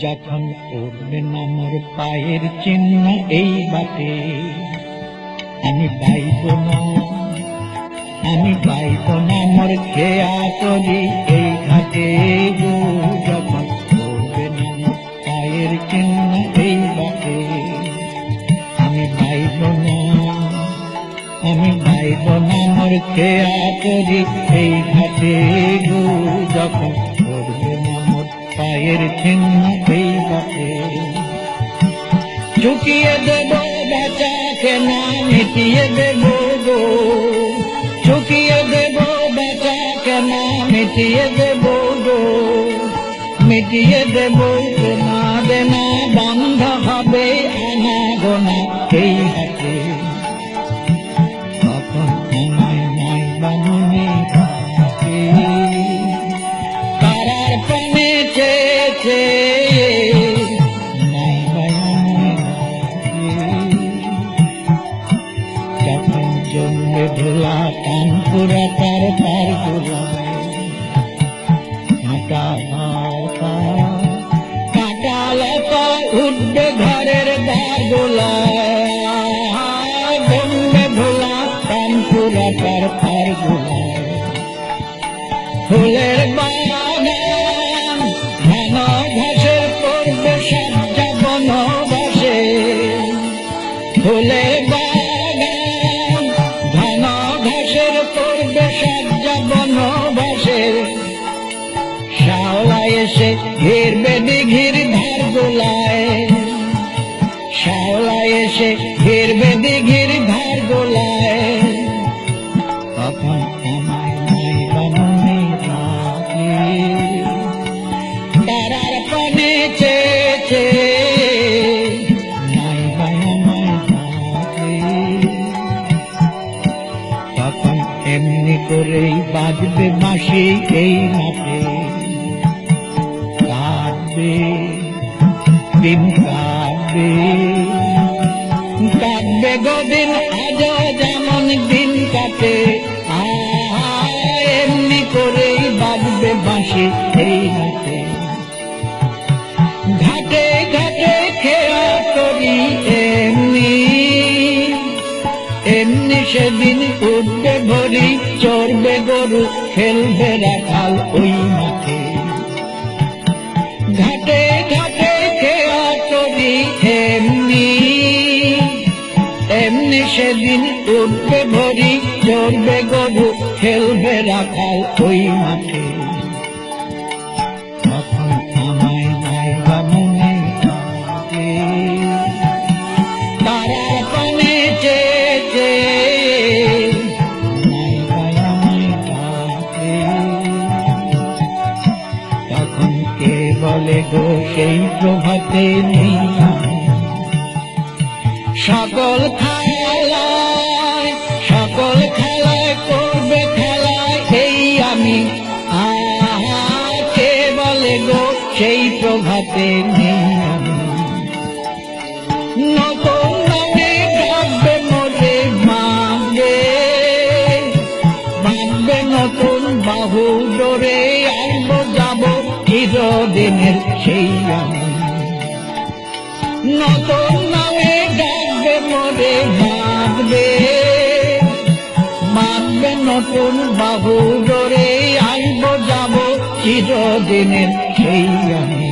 যখন পড়বে না মোর পায়ের চিহ্ন এই বাটে, আমি পাইব না মোর খেয়া করি এই ঘাটে গো। যখন পড়বে না মোর পায়ের চিহ্ন এই বাটে, আমি পাইব না মোর খেয়া করি এই ঘাটে গো। যখন পড়বে না মোর পায়ের চিহ্ন এই বাটে, চুকিয়ে দেব বেচাকে না মিটিয়ে দেব গো। চুকিয়ে দেব বেচাকে না মিটিয়ে দেব গো। মিটিয়ে দেব না দেনা বন্ধ হবে আনা গোনা এই হাতে। তখন আমায় নাই বামনে থাকে, তারার প্রাণে চেয়েছে নাই বামনে থাকে। যখন জন্মে ভোলা কান পুরা তার তার গোলায়, কাঁটা লতা উঠবে ঘরের দ্বার গোলায়। জন্মে ভোলা কান পুরা তার তার গোলায়। ফুলের বাগান ঘন ঘাসের পড়বে সাজ্জা বনবাসে। ফুলের বাগান ঘন ঘাসের পড়বে সাজ্জা বনবাসে। শাওলা এসে ঘিরবে দিঘির ধার গোলায়। শাওলা এসে ঘিরবে দিঘির ধার গোলায়। তখন আমায় নাই বামনে থাকে, তারার পানে চেয়েছে নাই বামনে থাকে। তখন এমনি করেই বাজবে বাঁশি এই মাঠে, দিন কাটবে গদিন আজও যেমন দিন কাটে। এমনি করেই বাজবে বাঁশি এই হাতে। ঘাটে ঘাটে খেয়া করি এমনি সেদিন উঠবে ভরি চড়বে গরু খেলবে রাখাল ওই মাঠে। ঘাটে ঘাটে খেয়া করি এমনি সেদিন উঠবে ভরি চড়বে গরু খেলবে রাখাল ওই মাঠে। তখন আমায় নাই বামনে থাকে, তারা পানে চেয়েছে নাই বামনে থাকে। তখন কে বলে গো সেই প্রভাতে নেই সকল খেলায় করবে খেলায় এই আমি। কে বলে গো সেই প্রভাতে নেই আমি। নতুন নামে ডাকবে মোরে মাগবে নতুন বাহু ডোরে। আসবো যাব চিরদিনের সেই আমি। নতুন নামে ডাকবে মোরে মাগবে নতুন বাহু ডোরে। আসবো যাব চিরদিনের সেই আমি।